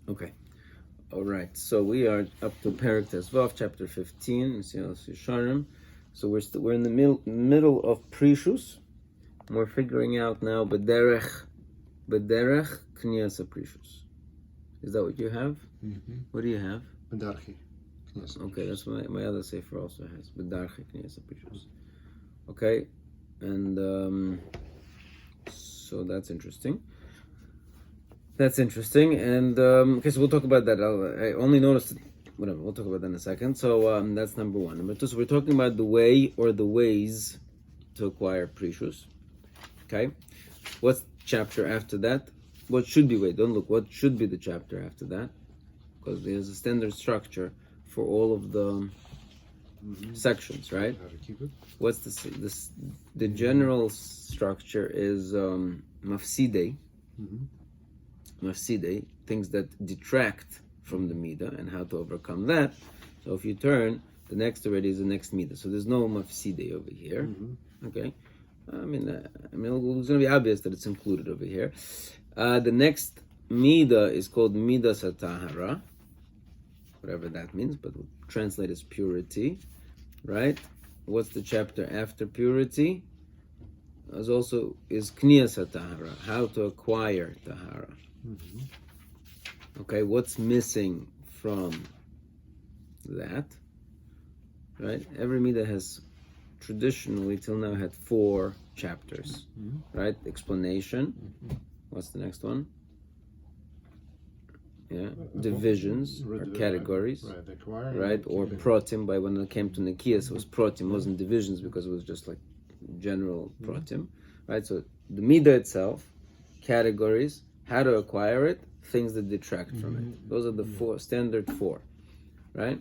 Okay. All right. So we are up to Perek Tezvav, chapter 15, Mesilas Yesharim. So we're in the middle of Prishus. We're figuring out now Bederech Kniasa Prishus. Is that what you have? Mm-hmm. What do you have? Bedarchi. Okay, that's my other sefer also has Bedarchi Kniasa Prishus. Okay, and so that's interesting. And okay, so we'll talk about that. I only noticed, whatever, we'll talk about that in a second. So that's number one. Number two, so we're talking about the way or the ways to acquire Prishus. Okay, what's chapter after that? What should be, wait, don't look, what should be the chapter after that? Because there's a standard structure for all of the sections, right? How to keep it? What's the general structure is mafsidei. Mafsidei, things that detract from the midah and how to overcome that. So if you turn, the next already is the next midah. So there's no mafsidei over here. Okay, I mean, it's going to be obvious that it's included over here. The next midah is called midah satahara, whatever that means, but we'll translate as purity, right? What's the chapter after purity? As also is kniyas tahara, how to acquire tahara. Okay, what's missing from that? Right? Every midah has traditionally till now had 4 chapters, right? Explanation. What's the next one? Yeah, divisions or categories, right? Or protim. By when it came to Nikias, it was protim, it wasn't divisions because it was just like general protim, right? So the midah itself, categories, how to acquire it, things that detract from it. Those are the standard 4, right?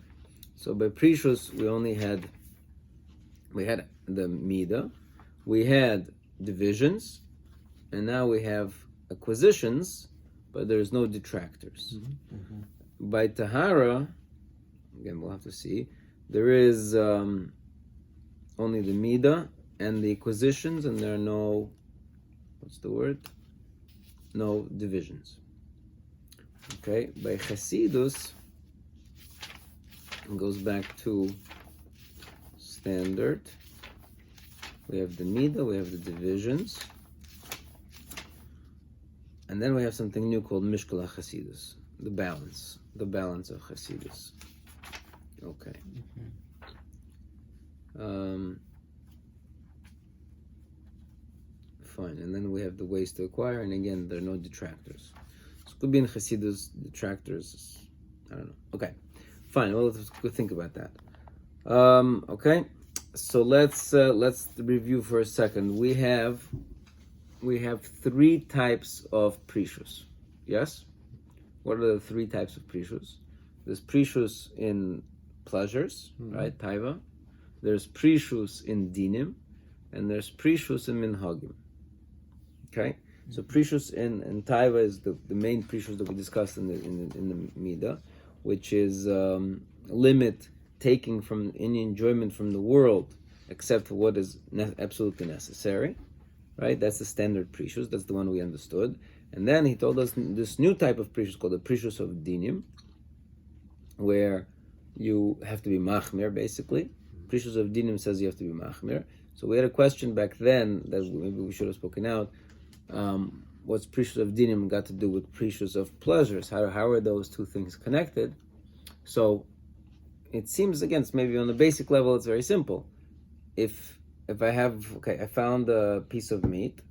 So by Prishus, we had the midah, we had divisions, and now we have acquisitions, but there's no detractors. By Tahara, again, we'll have to see, there is only the midah and the acquisitions, and there are no, no divisions. Okay, by Chasidus, it goes back to standard. We have the midah, we have the divisions, and then we have something new called Mishkal HaChasidus, the balance of Chasidus. Okay. Fine, and then we have the ways to acquire, and again, there are no detractors. So it could be in Chasidus, detractors, I don't know. Okay, fine, well, let's think about that. Okay, so let's review for a second. We have 3 types of Prishus, yes? What are the 3 types of Prishus? There's Prishus in pleasures, right, Taiva. There's Prishus in Dinim, and there's Prishus in Minhagim. Okay, so Prishus in Taiva is the main Prishus that we discussed in the Midah, which is limit taking from any enjoyment from the world except for what is absolutely necessary, right? That's the standard Prishus, that's the one we understood. And then he told us this new type of Prishus called the Prishus of Dinim, where you have to be machmir, basically. Prishus of Dinim says you have to be machmir. So we had a question back then that maybe we should have spoken out. What's Prishus of Dinim got to do with Prishus of pleasures? How are those 2 things connected? So it seems, again, maybe on the basic level, it's very simple. If I have, I found a piece of meat,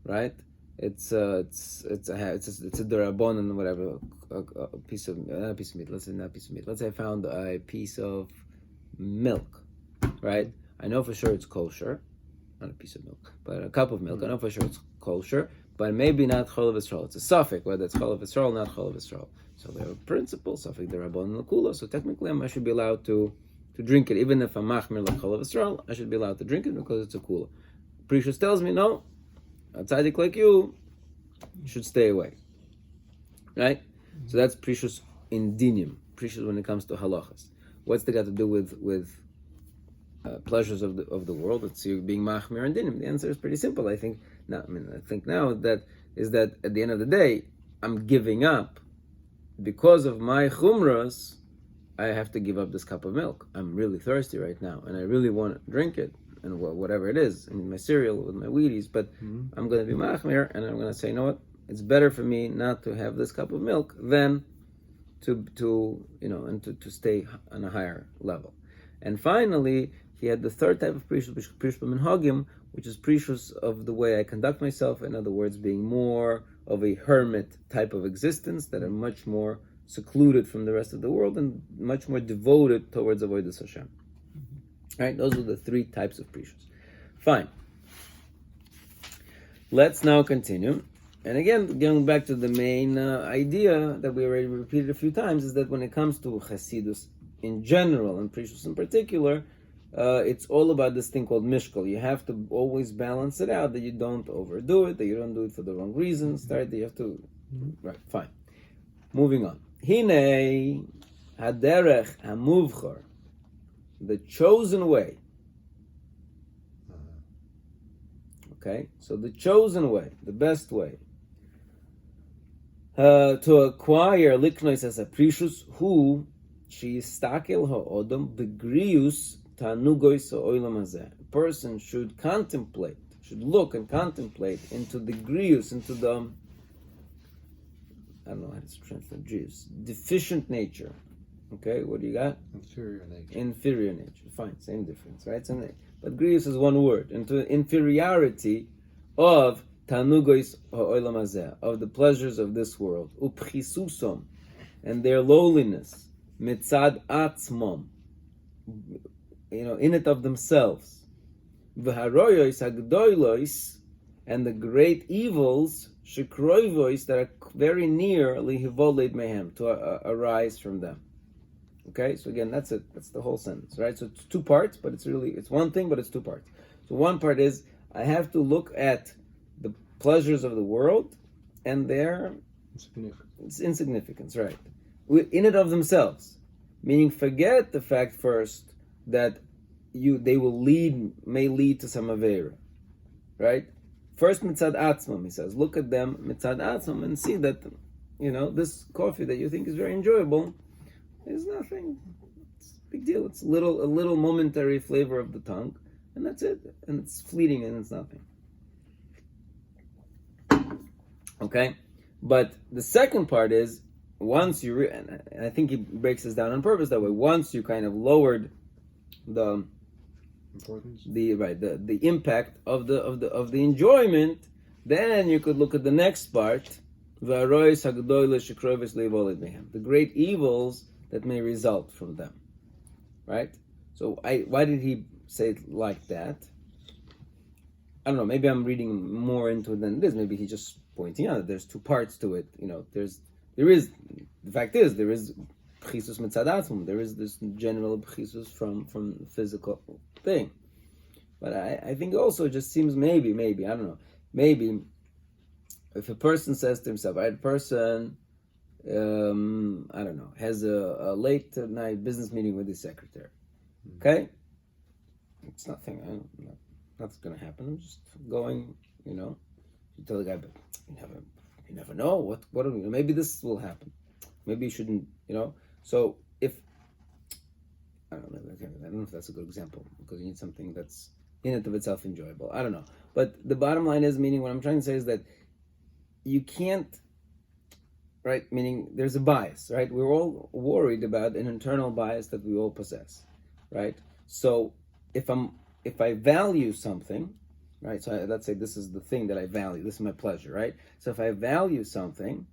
right? It's a derabon and whatever, a piece of meat. Let's say not a piece of meat. Let's say I found a piece of milk, right? I know for sure it's kosher, not a piece of milk, but a cup of milk. I know for sure it's kosher, but maybe not cholav Yisrael. It's a suffix, whether it's cholav Yisrael, not cholav Yisrael. So we have a principle, suffix derabon and lakula. So technically, I should be allowed to drink it, even if I'm machmir like cholav Yisrael. I should be allowed to drink it because it's a kula. Prishus tells me no. A tzaddik like you should stay away, right? So that's Prishus in Dinim. Prishus when it comes to halachas. What's that got to do with pleasures of the world? It's you being machmir and Dinim. The answer is pretty simple. I think now that at the end of the day, I'm giving up because of my chumras, I have to give up this cup of milk. I'm really thirsty right now, and I really want to drink it, and whatever it is, in my cereal with my Wheaties, but I'm going to be machmir, and I'm going to say, you know what? It's better for me not to have this cup of milk than to stay on a higher level. And finally, he had the third type of prishus, prishus b'minhagim, which is prishus of the way I conduct myself. In other words, being more of a hermit type of existence that are much more secluded from the rest of the world and much more devoted towards avodas Hashem. Right? Those are the three types of prishus. Fine. Let's now continue. And again, going back to the main idea that we already repeated a few times, is that when it comes to Hasidus in general, and Prishus in particular, it's all about this thing called mishkal. You have to always balance it out, that you don't overdo it, that you don't do it for the wrong reasons, right? That you have to... Right, fine. Moving on. Hinei haderech hamuvchar, the chosen way. Okay, so the chosen way, the best way, to acquire liknois as a prishus, who she stakel ha'odam begrius tanugois ha'olam hazeh. A person should contemplate, should look and contemplate into the grius, into the, I don't know how to translate grius, deficient nature. Okay, what do you got? Inferior nature. Inferior nature. Fine, same difference, right? But grius is one word. Into inferiority of tanugois ha'olam hazeh, of the pleasures of this world. Upchisusom, and their lowliness. Mitzad atzmom, in it of themselves. V'haroyos hagdoilos, and the great evils, shekroivois, that are very near lihivoled mehem, to arise from them. Okay, so again, that's it. That's the whole sentence, right? So it's two parts, but it's one thing, but it's two parts. So one part is, I have to look at the pleasures of the world and their insignificance, right? In it of themselves, meaning forget the fact first that they may lead to some avera, right? First mitzad atzmam, he says, look at them mitzad atzmam and see that, this coffee that you think is very enjoyable is nothing. It's a big deal. It's a little momentary flavor of the tongue, and that's it. And it's fleeting, and it's nothing. Okay, but the second part is, once you and I think he breaks this down on purpose that way. Once you kind of lowered the importance, the impact of the enjoyment, then you could look at the next part, the great evils that may result from them, right? So why did he say it like that? I don't know. Maybe I'm reading more into it than it is. Maybe he's just pointing out that there's two parts to it. The fact is there is Prishus mitzadatum. There is this general Prishus from the physical thing. But I think also it just seems maybe, I don't know, maybe if a person says to himself, a person, I don't know, has a late night business meeting with his secretary. Okay? It's nothing, nothing's going to happen. I'm just going, you tell the guy, but you never know, maybe this will happen. Maybe you shouldn't, So if, I don't know if that's a good example, because you need something that's in and of itself enjoyable. I don't know. But the bottom line is, meaning what I'm trying to say is that you can't, right? Meaning there's a bias, right? We're all worried about an internal bias that we all possess, right? So if I value something, right? So let's say this is the thing that I value. This is my pleasure, right? So if I value something,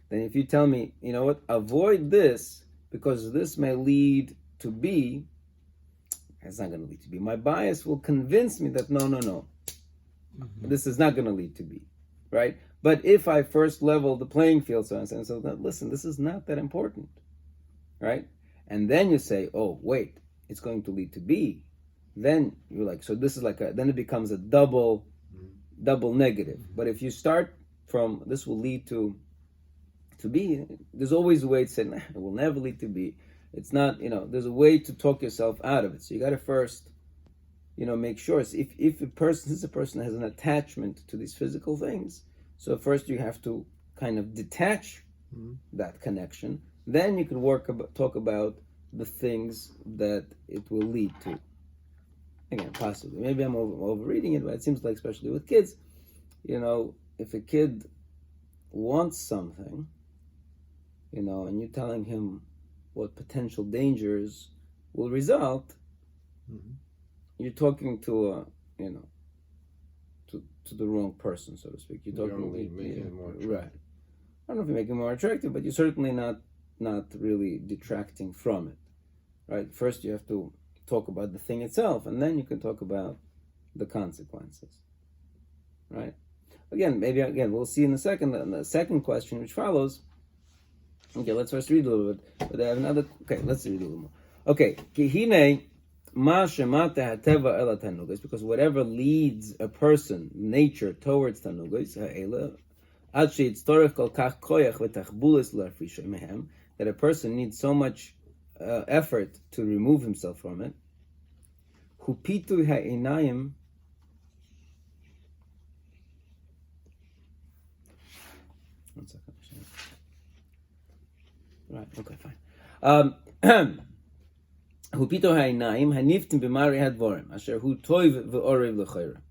then if you tell me, you know what, avoid this because this may lead to B, it's not going to lead to B. My bias will convince me that no, this is not going to lead to B, right? But if I first level the playing field, so listen, this is not that important, right? And then you say, oh, wait, it's going to lead to B. Then you're like, so this is then it becomes a double negative. But if you start from, this will lead to B, there's always a way to say, nah, it will never lead to B. It's not, there's a way to talk yourself out of it. So you got to first, make sure. So if a person has an attachment to these physical things, so first you have to kind of detach that connection, then you could talk about the things that it will lead to. Again, possibly. Maybe I'm overreading it, but it seems like, especially with kids, if a kid wants something, and you're telling him what potential dangers will result, you're talking to to the wrong person, so to speak. You're only making it more attractive. Right. I don't know if you're making it more attractive, but you're certainly not really detracting from it, right? First, you have to talk about the thing itself, and then you can talk about the consequences, right? Again, we'll see in a second. The second question, which follows. Okay, let's first read a little bit. But I have another. Okay, let's read a little more. Okay, kihine ma shemata hateva ela tanugas, because whatever leads a person, nature, towards tanugas ha'ela, ad sheyitztorech kol kach koyach v'tachbulis la'afrisha mehem, that a person needs so much effort to remove himself from it. Hupitu ha'inayim. One second. Right. Okay. Fine. Hupito ha'inayim haniftim b'mari hadvorim asher hu toiv v'orev l'chayra.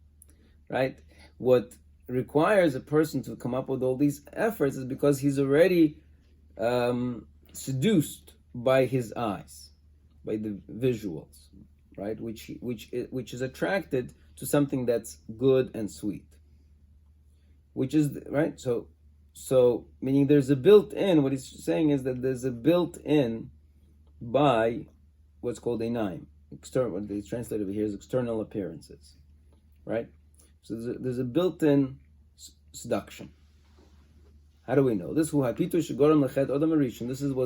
Right. What requires a person to come up with all these efforts is because he's already seduced by his eyes, by the visuals, right? Which is attracted to something that's good and sweet. Which is right. So, meaning there's a built-in, what he's saying is that there's a built-in by what's called a naim. What they translate over here is external appearances, right? So there's a built-in seduction. How do we know? This is what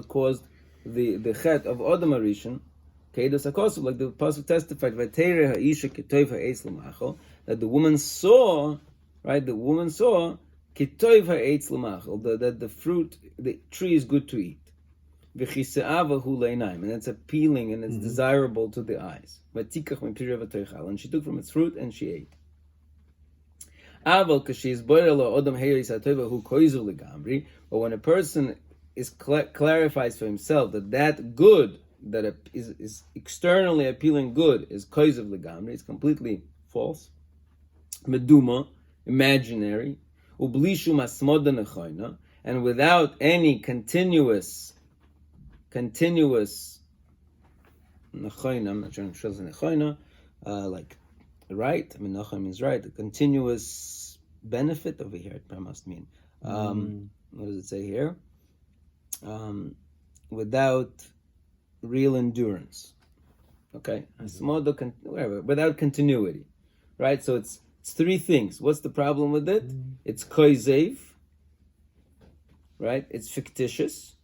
caused the chet of Odom Harishon, like the Pasuk testified, that the woman saw, right? The woman saw that the fruit, the tree is good to eat. And it's appealing and it's desirable to the eyes. And she took from its fruit and she ate. But when a person clarifies for himself that good, that is externally appealing good, is koizav legamri, it's completely false, meduma, imaginary, and without any continuous I'm not sure if it's like right. I mean, nachon means right. A continuous benefit over here. It must mean. What does it say here? Without real endurance. Okay, whatever. Without continuity, right? So it's three things. What's the problem with it? It's koizev, right? It's fictitious.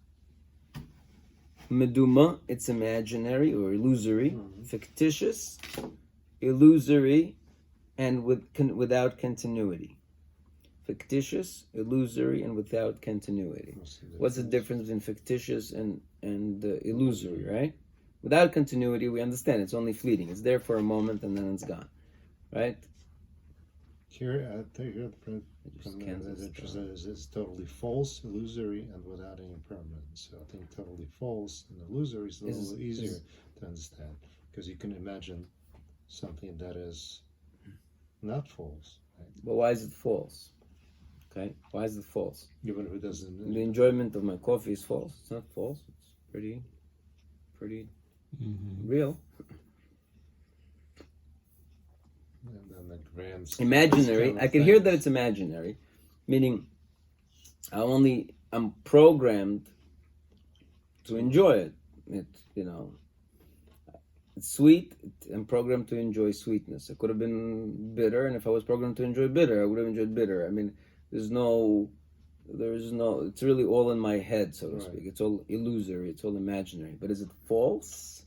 Meduma, it's imaginary or illusory. Fictitious, illusory, and without continuity. Fictitious, illusory, and without continuity. What's the difference between fictitious and illusory, right? Without continuity, we understand it's only fleeting. It's there for a moment and then it's gone, right? Here, I think it's totally false, illusory, and without any permanence. So I think totally false and illusory is a little easier to understand, because you can imagine something that is not false. Right? But why is it false? Okay, why is it false? Even if it doesn't. The enjoyment of my coffee is false. It's not false. It's pretty real. Imaginary. I can hear that it's imaginary, meaning I'm programmed to enjoy it. It's sweet. I'm programmed to enjoy sweetness. It could have been bitter, and if I was programmed to enjoy bitter, I would have enjoyed bitter. I mean, there's no. It's really all in my head, so to speak. It's all illusory. It's all imaginary. But is it false?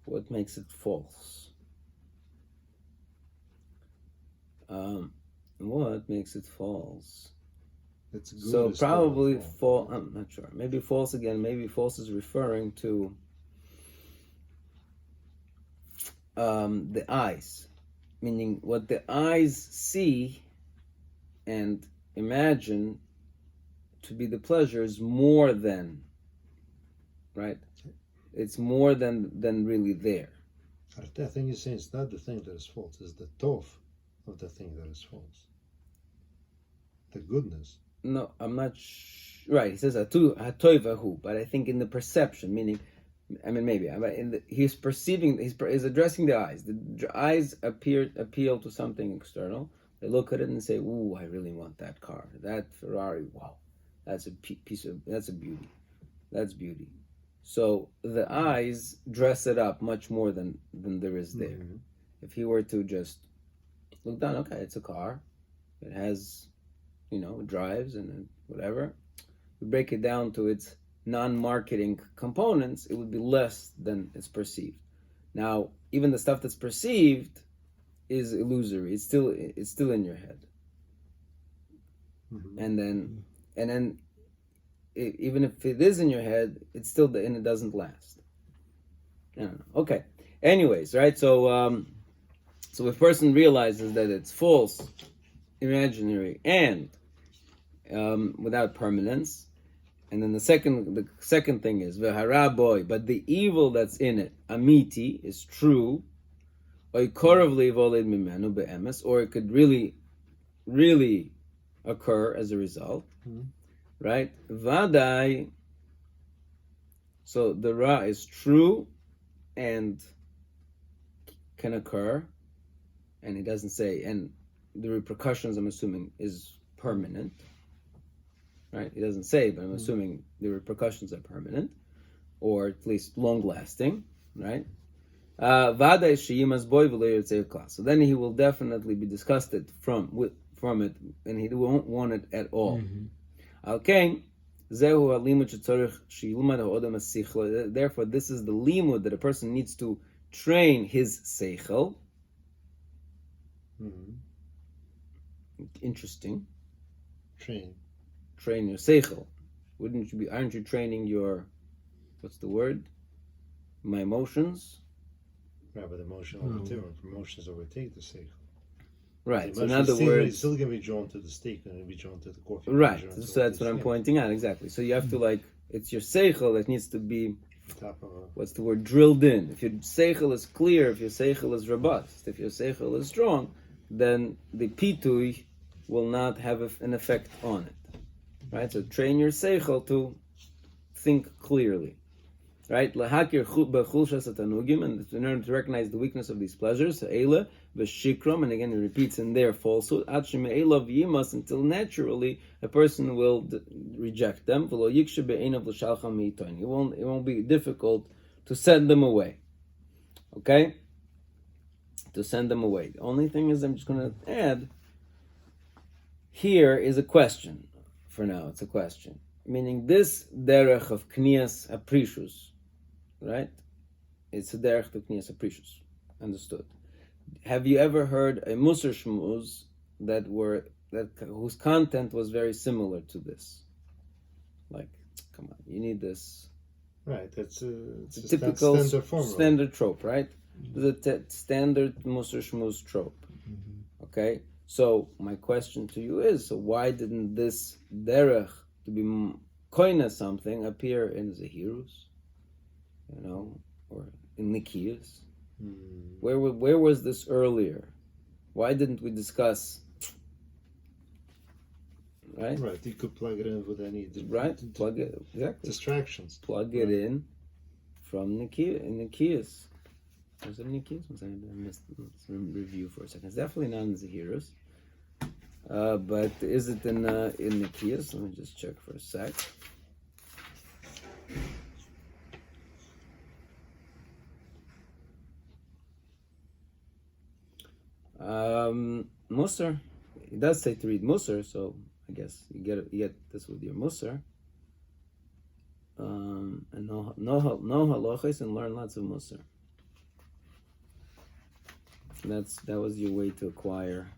What makes it false? What makes it false? It's good, so probably false. I'm not sure. Maybe false again. Maybe false is referring to the eyes, meaning what the eyes see and imagine to be the pleasure is more than, right? It's more than really there. I think you're saying it's not the thing that is false, it's the tov of the thing that is false. The goodness. No, I'm not right. He says hatoivahu, but I think in the perception, meaning, I mean, maybe he's perceiving, he's addressing the eyes. The eyes appeal to something external. They look at it and say, "Ooh, I really want that car, that Ferrari. Wow, that's a that's a beauty, that's beauty." So the eyes dress it up much more than there is there. Mm-hmm. If he were to just look down, okay, it's a car, it has, drives and whatever. We break it down to its non-marketing components, it would be less than it's perceived. Now, even the stuff that's perceived is illusory. It's still in your head. Mm-hmm. And then even if it is in your head, it's still and it doesn't last. I don't know. Okay. Anyways, right? So if a person realizes that it's false, imaginary, and without permanence, and then the second thing is v'haraboy, but the evil that's in it, amiti, is true, or it could really occur as a result. Mm-hmm. Right? Vadai. So the ra is true and can occur, and he doesn't say, and the repercussions, I'm assuming, is permanent. Right? He doesn't say, but I'm assuming the repercussions are permanent, or at least long lasting. Right? Vadai sheyimas boy v'le'yotzei class. So then he will definitely be disgusted from it, and he won't want it at all. Mm-hmm. Okay, therefore this is the limud that a person needs to train his seichel. Mm-hmm. Interesting. Train your seichel. Aren't you training your, what's the word? My emotions? Yeah, but emotions overtake the seichel. Right. So in other words, he's still going to be drawn to the steak and be drawn to the coffee. Right. So that's what I'm pointing out. Exactly. So you have to it's your seichel that needs to be, what's the word, drilled in. If your seichel is clear, if your seichel is robust, if your seichel is strong, then the pitui will not have an effect on it. Right. So train your seichel to think clearly. Right, lahakir bechulshas hatanugim, and in order to recognize the weakness of these pleasures, eila v'shikram, and again he repeats in their falsehood, atshim eila v'yimas, until naturally a person will reject them. V'lo yikshe be'einav l'shalcham mi'itoin. It won't be difficult to send them away. Okay, to send them away. The only thing is, I'm just going to add. Here is a question. For now, it's a question. Meaning this derech of knias Prishus, right? It's a derech to knias Prishus. Understood. Have you ever heard a musar shmuz whose content was very similar to this? Like, come on, you need this. Right, it's a typical standard trope, right? The standard musar shmuz trope. Mm-hmm. Okay, so my question to you is: so why didn't this derech to be koina something appear in Zehirus, or in Nikias? Where was this earlier? Why didn't we discuss? Right. Right. You could plug it in with any. Plug it exactly. Distractions. Plug it in from Nikias. Was it Nikias? I missed. Let's review for a second. It's definitely not in Zehirus. But is it in Nikias? Let me just check for a sec. Musar. It does say to read Musar, so I guess you get this with your Musar. And no halachos, and learn lots of Musar. That was your way to acquire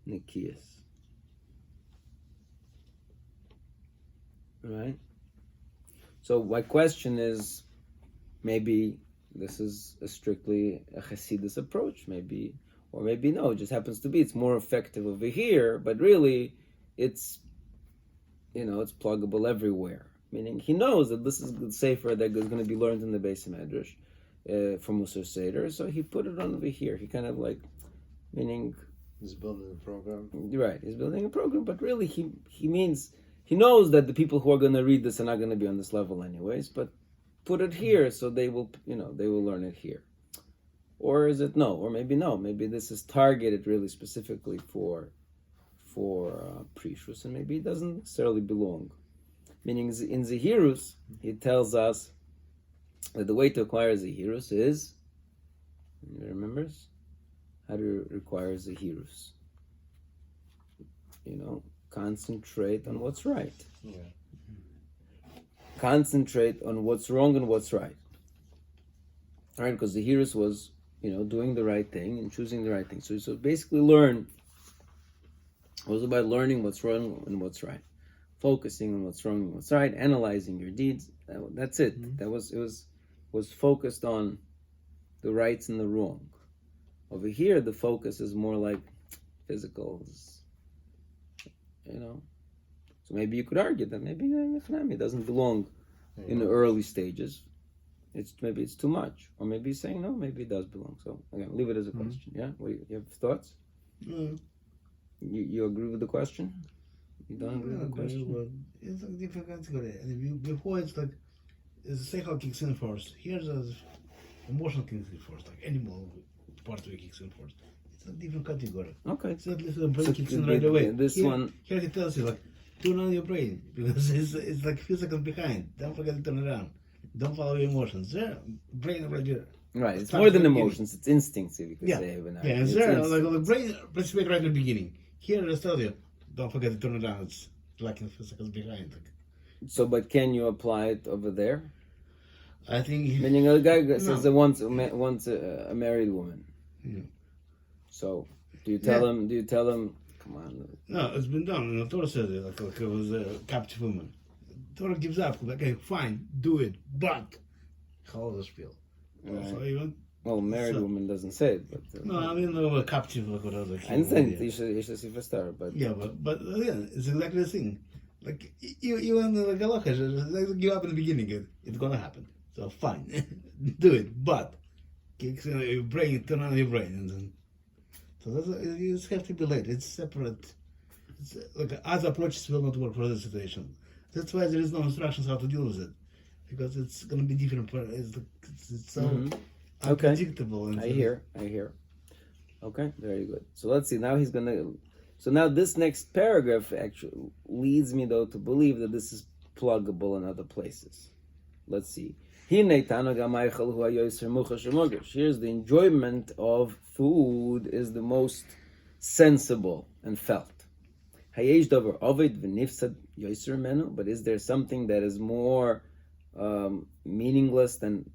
Nikias. Right? So my question is, maybe this is strictly a Hasidus approach, maybe, or maybe no, it just happens to be, it's more effective over here, but really, it's it's pluggable everywhere. Meaning he knows that this is the sefer that is going to be learned in the Beis Medrash for Musar Seder, so he put it on over here. He kind of like, meaning He's building a program. right, he's building a program, but really he means he knows that the people who are going to read this are not going to be on this level anyways, but put it here so they will learn it here. Or is it no? Or maybe no. Maybe this is targeted really specifically for Prishus, and maybe it doesn't necessarily belong. Meaning in Zehirus, he tells us that the way to acquire Zehirus is, you remembers, how to acquire Zehirus. Concentrate on what's right. Yeah. Concentrate on what's wrong and what's right. All right, because Zehirus was, doing the right thing and choosing the right thing. So basically it was about learning what's wrong and what's right. Focusing on what's wrong and what's right, analyzing your deeds. That's it. Mm-hmm. It was focused on the rights and the wrong. Over here, the focus is more like physical. So maybe you could argue that maybe it doesn't belong in the early stages. Maybe it's too much, or maybe he's saying no, maybe it does belong. So again, leave it as a question. Yeah, you have thoughts? You agree with the question? You don't agree with the question? It's like different category. And before it's like the sexual kicks in first. Here's the emotional kicks in first, like animal part of it kicks in first. It's a different category. Okay. It's not like the brain kicks in right away. Here he tells you like turn on your brain because it's like a few seconds behind. Don't forget to turn it on. Don't follow your emotions. There, brain right there. Right, it's more than emotions, it's instincts, if you could say. It's there, like the brain participate right in the beginning. Here, I tell you, don't forget to turn it on. It's like a few seconds behind. So, but can you apply it over there? I think... Meaning a guy says that wants a married woman. Yeah. So, do you tell him, come on. No, it's been done. The Torah says it, like it was a captive woman. The Torah gives up. Like, okay, fine, do it, but... How does it feel? Right. So even, Well, married woman doesn't say it, but... no, I mean, a captive, like whatever. I understand, you should see for star, but... Yeah, but yeah, it's exactly the thing. Like, you and like halacha, like, give up in the beginning, it's gonna happen. So fine, do it, but kicks in your brain, turn on your brain, and then so you just have to be late. It's separate. It's like other approaches will not work for this situation. That's why there is no instructions how to deal with it, because it's gonna be different. It's so unpredictable. I hear. Okay, very good. So let's see. Now he's gonna. So now this next paragraph actually leads me though to believe that this is pluggable in other places. Let's see. Here's the enjoyment of food is the most sensible and felt. But is there something that is more meaningless than,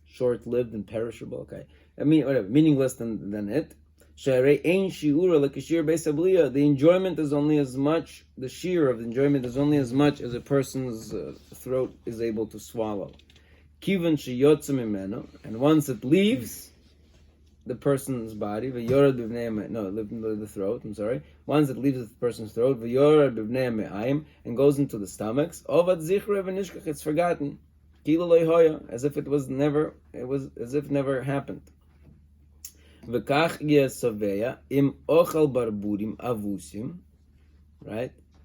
short-lived and perishable? Okay. I mean, whatever, meaningless than it. The enjoyment is only as much, the shear of the enjoyment is only as much as a person's throat is able to swallow. And once it leaves the person's body, the throat, once it leaves the person's throat, and goes into the stomachs, it's forgotten. As if it never happened. Right?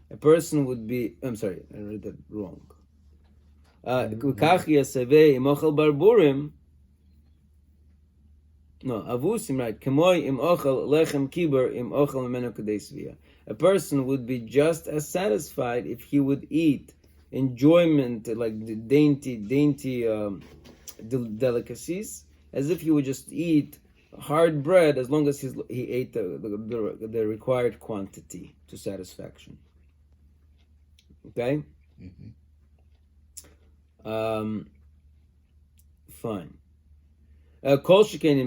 A person would be... I'm sorry, I read that wrong. Avusim, right. A person would be just as satisfied if he would eat enjoyment, like the dainty delicacies, as if he would just eat hard bread, as long as he ate the required quantity to satisfaction. Okay? Fine. Certainly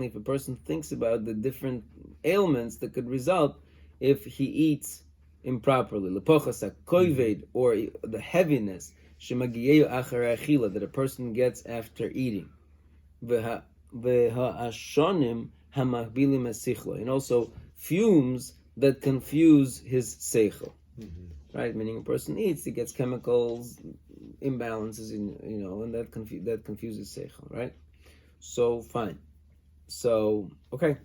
if a person thinks about the different ailments that could result if he eats improperly, or the heaviness that a person gets after eating. v'ha'ashonim hamachbilim esichlo, and also fumes that confuse his seichel. Right, meaning a person eats, he gets chemicals imbalances in, and that confuses seichel, right? So fine. So okay.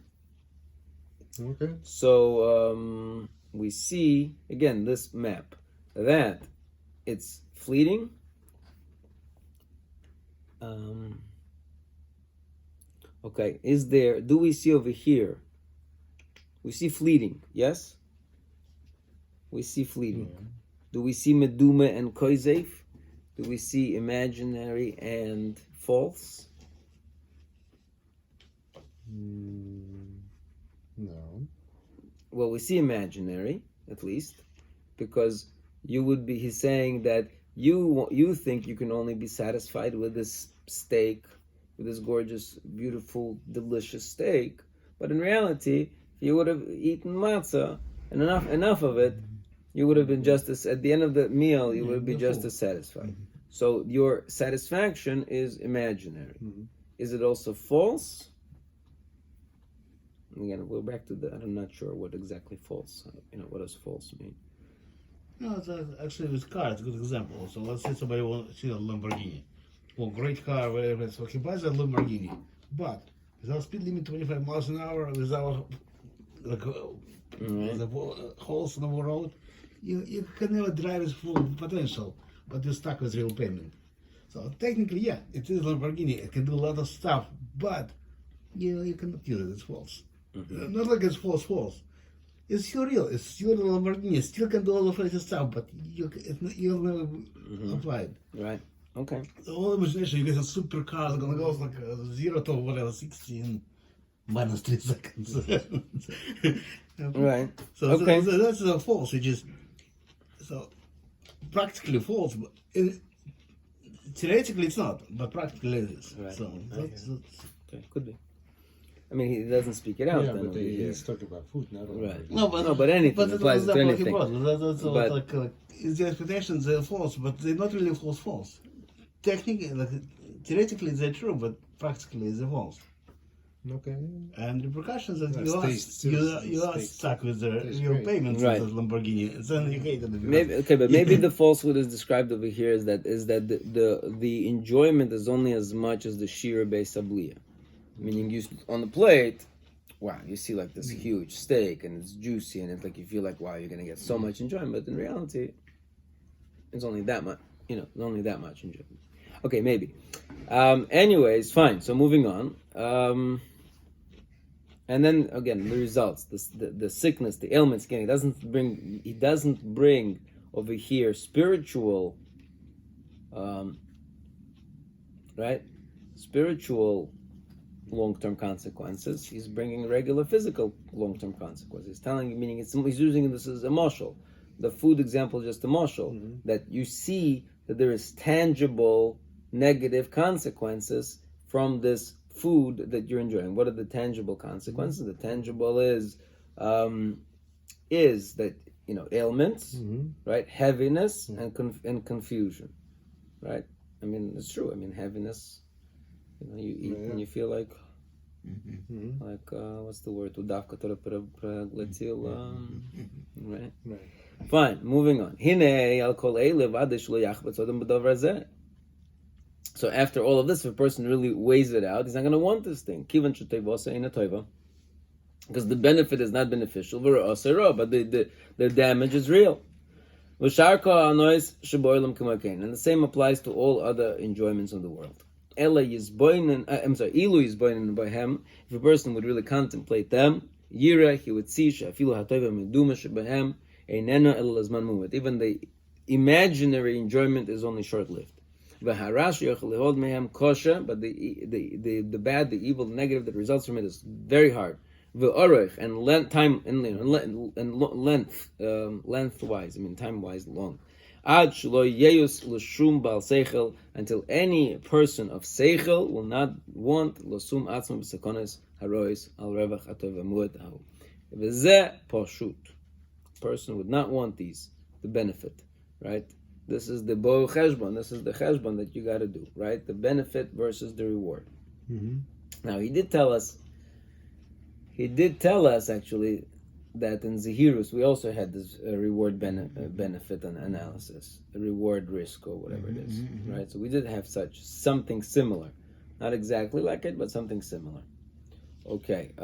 So we see again this map that it's fleeting. Okay, do we see over here? We see fleeting, yes? We see fleeting. Do we see meduma and koizef? Do we see imaginary and false? No. Well, we see imaginary, at least, because he's saying that you think you can only be satisfied with this steak, with this gorgeous, beautiful, delicious steak, but in reality, if you would have eaten matzah and enough of it, you would have been at the end of the meal, you would be just as satisfied. So your satisfaction is imaginary. Is it also false? Again, we're back to I'm not sure what exactly false, what does false mean? No, it's actually with car, it's a good example. So let's say somebody wants to see a Lamborghini. Well, great car, whatever. So he buys a Lamborghini, but without speed limit 25 miles an hour, without the holes in the road, you can never drive its full potential, but you're stuck with real payment. So technically, yeah, it is a Lamborghini. It can do a lot of stuff, but you cannot use it. It's false. Not like it's false. It's still real. It's still a Lamborghini. It still can do all the fancy stuff, but you'll never apply it. Right. Okay. The whole imagination, you get a supercar that's gonna go like 0 to whatever 60 in minus 3 seconds. Right. So, okay. so that's false. It just practically false, but theoretically it's not, but practically it is. Right. So that's okay. Could be. I mean, he doesn't speak it out. Yeah, then but he's talking about food, not right. but anything but applies to anything. That's But, like the expectations they're false, but they're not really false. Technically, theoretically they're true, but practically they're false. Okay. And repercussions that That's you are stuck with the real payments Right. of Lamborghini, and then you hate it. But maybe the falsehood is described over here is that the enjoyment is only as much as the sheer base abliya. Meaning, on the plate, wow, you see like this huge steak and it's juicy and it's like you feel like wow, you're gonna get so much enjoyment, but in reality, it's only that much. Only that much enjoyment. Okay, maybe. Anyways, fine. So moving on. And then again, the results, the sickness, the ailments. Again, he doesn't bring over here spiritual, right? Spiritual long-term consequences. He's bringing regular physical long-term consequences. He's telling, meaning he's using this as a mashal. The food example is just a mashal, that you see that there is tangible negative consequences from this food that you're enjoying. What are the tangible consequences? The tangible is that ailments, right? Heaviness and confusion, right? I mean, it's true. I mean, heaviness. You eat and you feel like what's the word? Right. Fine. Moving on. So after all of this, if a person really weighs it out, he's not going to want this thing. Because the benefit is not beneficial, but the damage is real. And the same applies to all other enjoyments of the world. If a person would really contemplate them, he would see even the imaginary enjoyment is only short-lived. But the bad, the evil, the negative that results from it is very hard. And lengthwise, time-wise, long. Until any person of seichel will not want losum atzma b'sekones harois al revach atov amuad ahu. V'zeh pashut. Person would not want the benefit, right? This is the bo cheshbon. This is the cheshbon that you got to do, right? The benefit versus the reward. Now he did tell us actually that in Zahirus we also had this reward benefit analysis, a reward risk or whatever it is, right? So we did have something similar, not exactly like it, but something similar. Okay,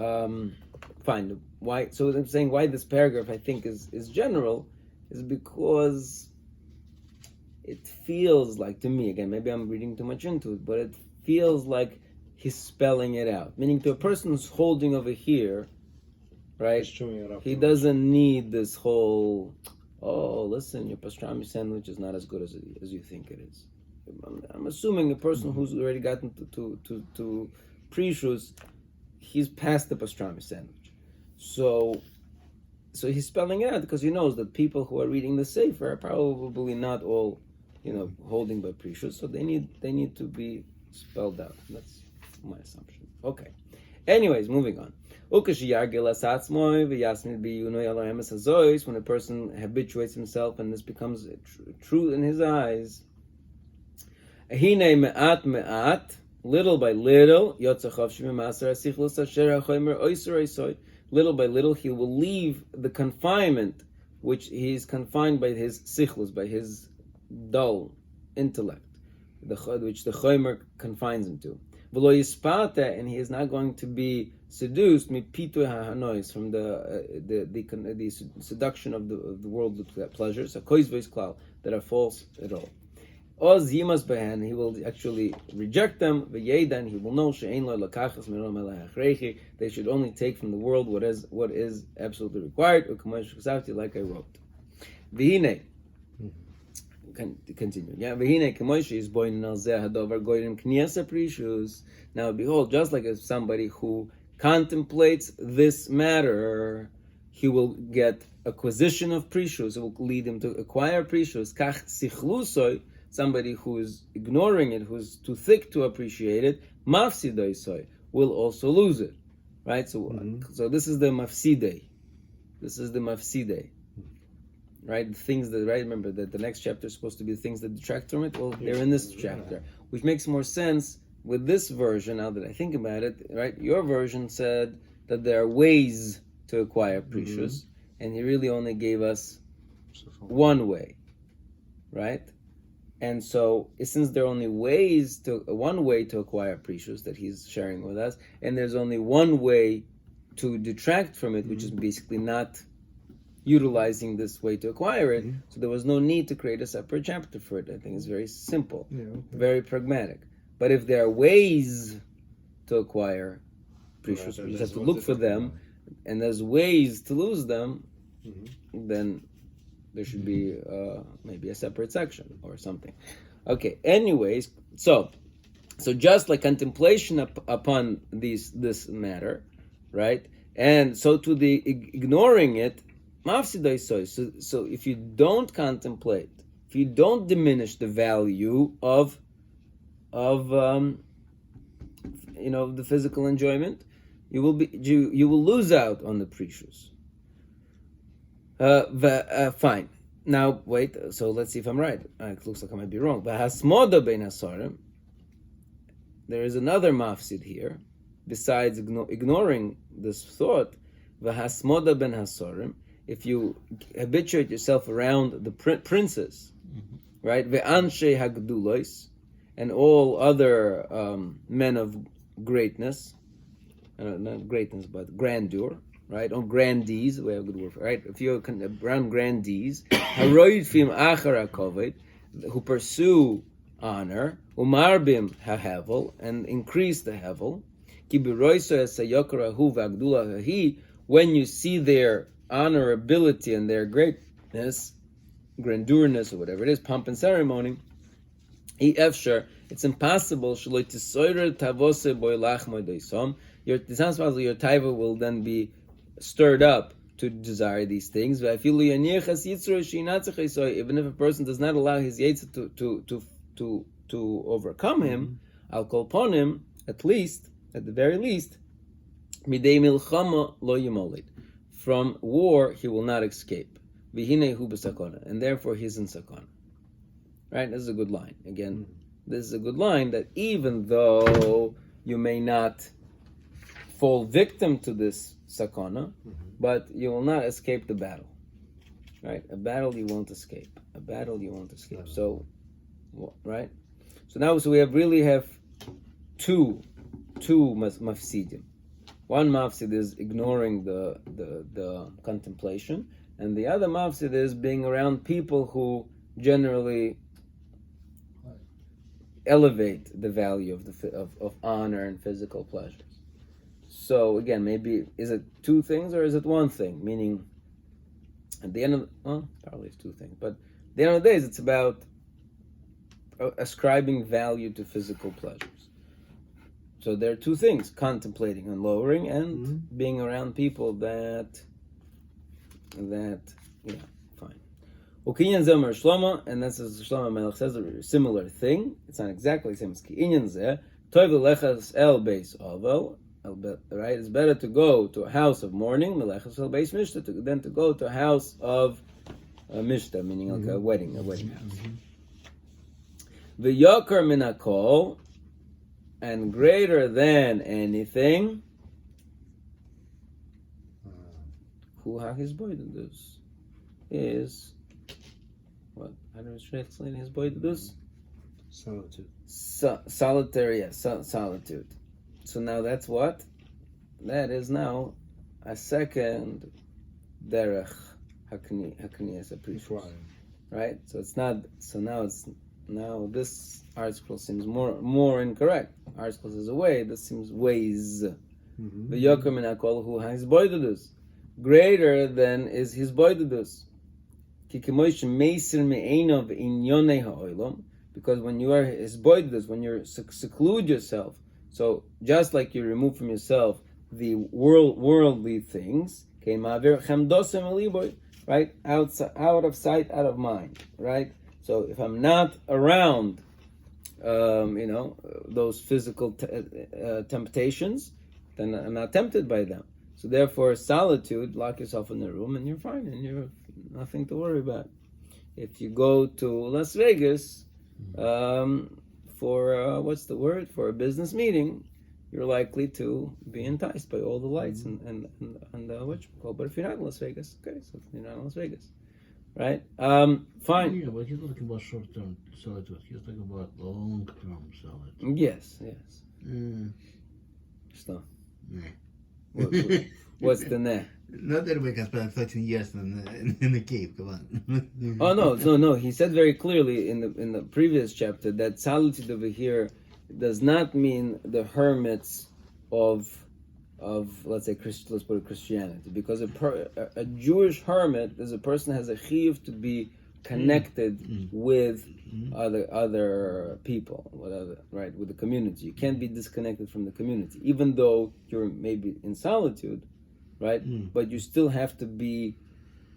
fine. Why? So I'm saying why this paragraph I think is general is because it feels like, to me, again, maybe I'm reading too much into it, but it feels like he's spelling it out. Meaning to a person who's holding over here, right? He doesn't need this whole, oh, listen, your pastrami sandwich is not as good as you think it is. I'm assuming a person who's already gotten to Prishus, he's past the pastrami sandwich. So he's spelling it out because he knows that people who are reading the Sefer are probably not all, holding by Prishus, so they need to be spelled out. That's my assumption. Okay. Anyways, moving on. When a person habituates himself and this becomes true in his eyes, little by little, little by little, he will leave the confinement which he is confined by his sichlus, by his dull intellect, which the chomer confines him to. And he is not going to be seduced from the seduction of the worldly pleasures, that are false at all. He will actually reject them, and he will know they should only take from the world what is absolutely required, like I wrote. Continue. Now behold, just like if somebody who contemplates this matter, he will get acquisition of Prishus, it will lead him to acquire Prishus. Kach sichlusoi, somebody who is ignoring it, who's too thick to appreciate it, mafsidoisoi, will also lose it. Right? So this is the mafsidei. Right? The things that, right? Remember that the next chapter is supposed to be the things that detract from it. Well, they're in this chapter, which makes more sense with this version. Now that I think about it, right? Your version said that there are ways to acquire Prishus, and he really only gave us one way, right? And so, since there are only one way to acquire Prishus that he's sharing with us, and there's only one way to detract from it, which is basically not utilizing this way to acquire it, so there was no need to create a separate chapter for it. I think it's very simple, very pragmatic. But if there are ways to acquire Prishus, you just have to look for them, and there's ways to lose them, then there should be maybe a separate section or something. Okay, anyways, so just like contemplation upon this matter, right? And so to the ignoring it, so if you don't contemplate, if you don't diminish the value of the physical enjoyment, you will lose out on the Prishus. Fine. Now wait. So let's see if I'm right. It looks like I might be wrong. But hasmoda bein hasarim. There is another mafsid here, besides ignoring this thought. V'hasmoda ben hasarim. If you habituate yourself around the princes, right? Ve'anshe hagdulos, and all other men of greatness, not greatness, but grandeur, right? Or grandees, we have a good word for, right? If you're around grandees, who pursue honor, umarbim hahevel, and increase the hevel, when you see their honorability and their greatness, grandeurness, or whatever it is, pomp and ceremony, it's impossible. It's not possible your taiva will then be stirred up to desire these things. Even if a person does not allow his yetzer to overcome him, I'll call upon him, at the very least, from war he will not escape. And therefore he's in sakana. Right? This is a good line. Again, this is a good line that even though you may not fall victim to this sakana, but you will not escape the battle. Right? A battle you won't escape. A battle you won't escape. So, right? So now, we really have two mafsidim. One mafsid is ignoring the contemplation, and the other mafsid is being around people who generally elevate the value of honor and physical pleasures. So again, maybe is it two things or is it one thing? Meaning, at the end of probably it's two things, but at the end of the day, it's about ascribing value to physical pleasures. So there are two things: contemplating and lowering, and being around people that fine. Ukinyan zeh mer Shlomo, and that's as Shlomo Melech says, a similar thing. It's not exactly the same as Kinyan zeh. Tov lechas el beis ovel. Right? It's better to go to a house of mourning, melechas el beis mishta, than to go to a house of mishta, meaning like a wedding house. V'yokar min hakol, and greater than anything, who his boydedus is what? How do I explain his boydedus? Solitude. Solitary, yes, solitude. So now that's what? That is now a second derech hakniyas Prishus, right? So it's not. So now this article seems more incorrect. Article says away. This seems ways. The yoker min hakol who has boydedus, greater than is his boydedus. Kikemoish meisir me'enov inyonei ha'olam, because when you are his boydedus, when you seclude yourself. So just like you remove from yourself the worldly things, right? Out of sight, out of mind, right? So if I'm not around, those physical temptations, then I'm not tempted by them. So therefore, solitude, lock yourself in the room and you're fine, and you're nothing to worry about. If you go to Las Vegas, for for a business meeting, you're likely to be enticed by all the lights and what you call. But if you're not in Las Vegas, okay, so you're not in Las Vegas, right? Fine. Yeah, but he's not talking about short-term solitude. He's talking about long-term solitude. Yes. So, what's the ne? Not everybody can spend 13 years in the cave. Come on. Oh no. He said very clearly in the previous chapter that solitude over here does not mean the hermits of let's say let's put it Christianity, because a Jewish hermit is a person who has a chiyuv to be connected with other people, right, with the community. You can't be disconnected from the community, even though you're maybe in solitude. Right, but you still have to be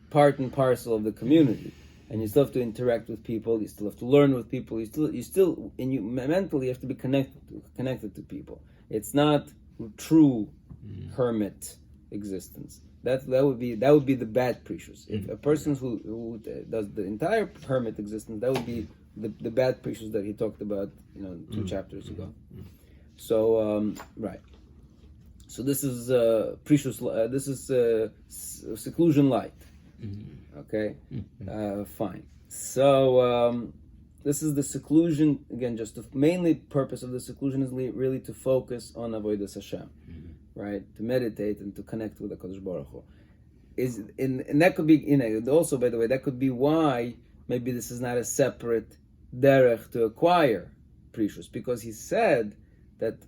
part and parcel of the community, and you still have to interact with people. You still have to learn with people. You still, and you mentally have to be connected to people. It's not true hermit existence. That would be the bad Prishus. If a person who does the entire hermit existence, that would be the bad Prishus that he talked about, 2 chapters ago. So right. So this is Prishus. This is seclusion light. Okay, fine. So this is the seclusion again. Just the mainly purpose of the seclusion is really to focus on avodas Hashem, right? To meditate and to connect with the Kadosh Baruch Hu. And that could be also, by the way, that could be why maybe this is not a separate derech to acquire Prishus, because he said that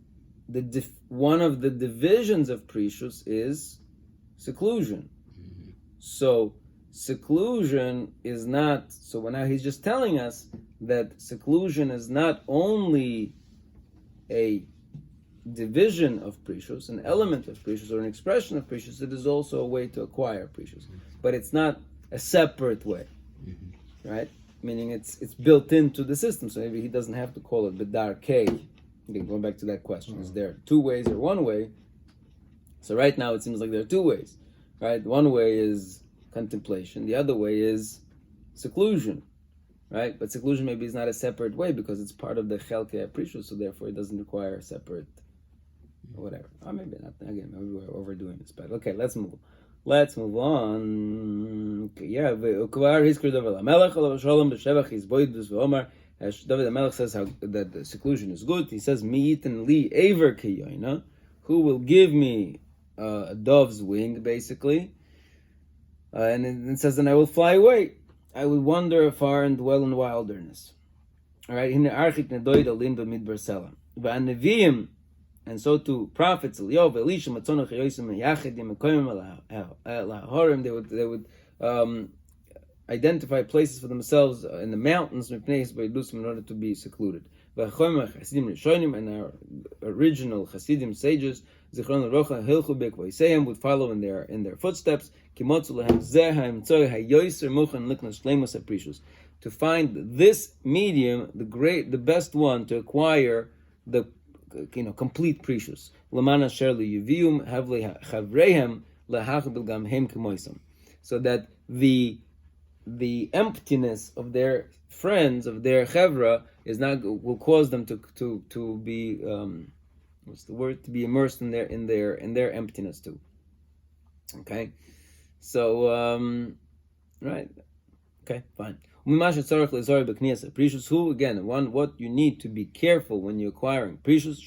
one of the divisions of Prishus is seclusion. So seclusion is not. So now he's just telling us that seclusion is not only a division of Prishus, an element of Prishus, or an expression of Prishus. It is also a way to acquire Prishus, but it's not a separate way, right? Meaning it's built into the system. So maybe he doesn't have to call it B'dar Kei. Again, going back to that question, is there two ways or one way? So right now it seems like there are two ways, right? One way is contemplation, the other way is seclusion, right? But seclusion maybe is not a separate way because it's part of the Chelkei Prishus, so therefore it doesn't require a separate or whatever. Or maybe not. Again, maybe we're overdoing this. But okay, let's move. Let's move on. Yeah, Ukvar Hiskir David Melech Olav Shalom B'Shevach Hizboidus V'Omar. As David Melech says how that the seclusion is good. He says, "Mi'itin li aver kiyoina," who will give me a dove's wing, basically. And it says, "Then I will fly away. I will wander afar and dwell in wilderness." All right. In the Archik Nedoid Alin B'Midbar Sela. V'Aneviyim. And so to prophets, Eliyahu, Elisha, Matzonach, Yosim, Yachidim, Mekoyim, Lahorim, they would identify places for themselves in the mountains, in order to be secluded. And our original Hasidim sages, Zichron Rocha, Hilchu Bekvoiseyim, would follow in their footsteps. To find this medium, the best one to acquire the complete Prishus. So that the emptiness of their friends, of their chevra, will cause them to be to be immersed in their emptiness too. Okay, so right, okay, fine. Prishus, who again, what you need to be careful when you're acquiring Prishus,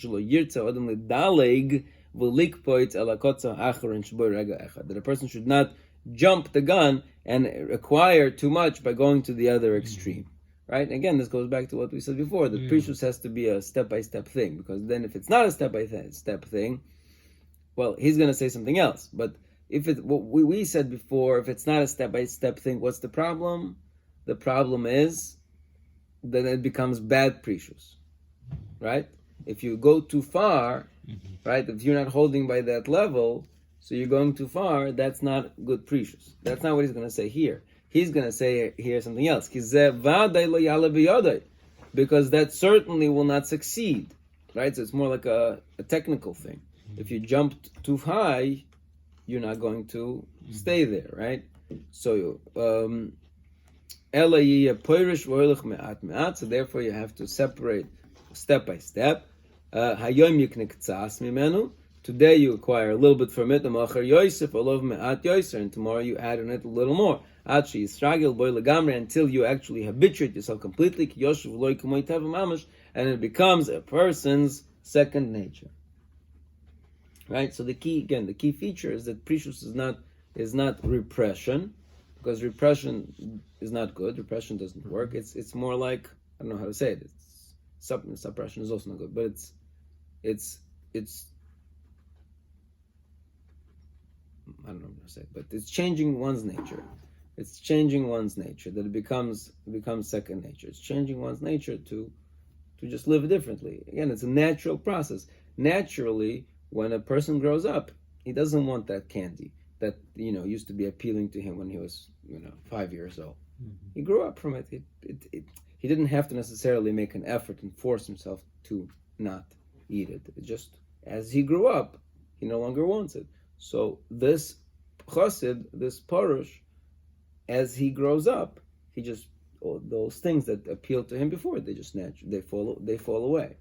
that a person should not jump the gun and acquire too much by going to the other extreme. Right? Again, this goes back to what we said before, that Prishus has to be a step-by-step thing, because then if it's not a step-by-step thing, well, he's going to say something else. But if what we said before, if it's not a step-by-step thing, what's the problem? The problem is that it becomes bad Prishus, right? If you go too far, right? If you're not holding by that level, so you're going too far, that's not good Prishus. That's not what he's going to say here. He's going to say here something else. Because that certainly will not succeed, right? So it's more like a technical thing. If you jumped too high, you're not going to stay there, right? So, so therefore you have to separate step by step. Today you acquire a little bit from it, and tomorrow you add on it a little more. Until you actually habituate yourself completely, and it becomes a person's second nature. Right? So the key feature is that Prishus is not repression, because repression is not good. Repression doesn't work. It's more like, I don't know how to say it. Suppression is also not good, but it's I don't know how to say it, but it's changing one's nature. It's changing one's nature, that it becomes second nature. It's changing one's nature to just live differently. Again, it's a natural process. Naturally, when a person grows up, he doesn't want that candy that used to be appealing to him when he was 5 years old. He grew up from it. He didn't have to necessarily make an effort and force himself to not eat it. It just, as he grew up, he no longer wants it. So this chassid, this parush, as he grows up, he just, those things that appealed to him before, they fall away,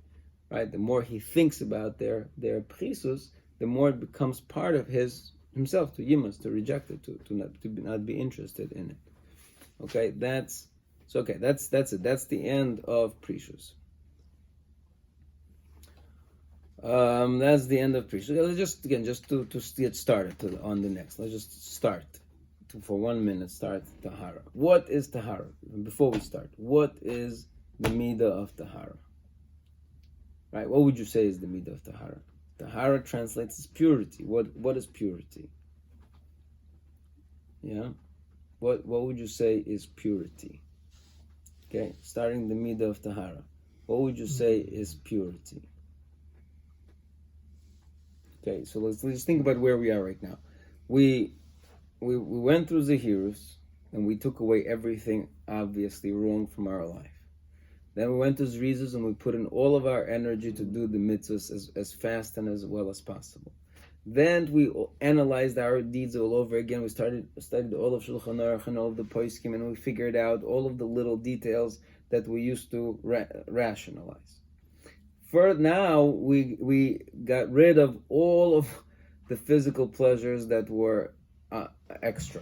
right? The more he thinks about their Prishus, the more it becomes part of himself to yimas, to reject it, to not be interested in it. Okay, that's it. That's the end of Prishus. That's the end of Prishus. Let's just to get started on the next. Let's just start for 1 minute. Start Tahara. What is Tahara? Before we start, what is the midah of Tahara? Right? What would you say is the midah of Tahara? Tahara translates as purity. What is purity? Yeah. What would you say is purity? Okay, starting the midah of Tahara. What would you say is purity? Okay, so let's just think about where we are right now. We went through Zehirus, and we took away everything obviously wrong from our life. Then we went to Zrizas, and we put in all of our energy to do the mitzvahs as fast and as well as possible. Then we analyzed our deeds all over again. We studied all of Shulchan Aruch and all of the Poskim, and we figured out all of the little details that we used to rationalize. For now, we got rid of all of the physical pleasures that were extra.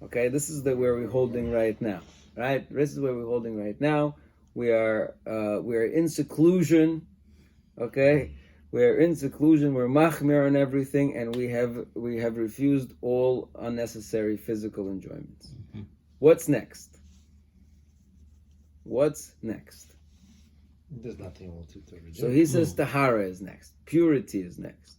Okay, this is where we're holding right now. Right, this is where we're holding right now. We are in seclusion. Okay, we are in seclusion. We're machmir on everything, and we have refused all unnecessary physical enjoyments. Mm-hmm. What's next? What's next? There's nothing more to do. So he says tahara is next. Purity is next.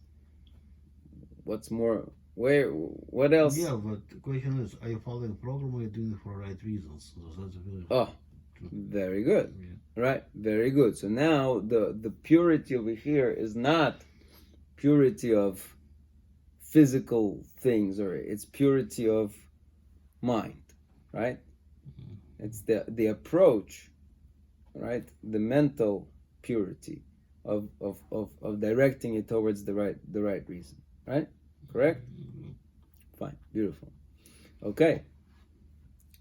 What's more? Where? What else? Yeah, but the question is, are you following the program or are you doing it for the right reasons? So that's a very Very good. Yeah. Right? Very good. So now the purity over here is not purity of physical things, or it's purity of mind, right? Mm-hmm. It's the approach, right? The mental purity of directing it towards the right reason, right? Correct? Mm-hmm. Fine, beautiful. Okay,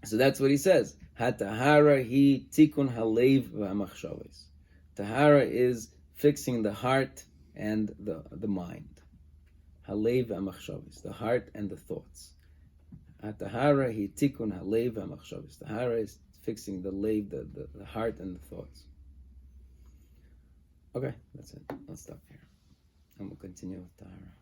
so that's what he says. Hatahara hi tikun halev v'hamachshavos. Tahara is fixing the heart and the mind. Halev v'hamachshavos, the heart and the thoughts. Hatahara hi tikun halev v'hamachshavos. Tahara is fixing the lev, the heart and the thoughts. Okay, that's it. Let's stop here, and we'll continue with Tahara.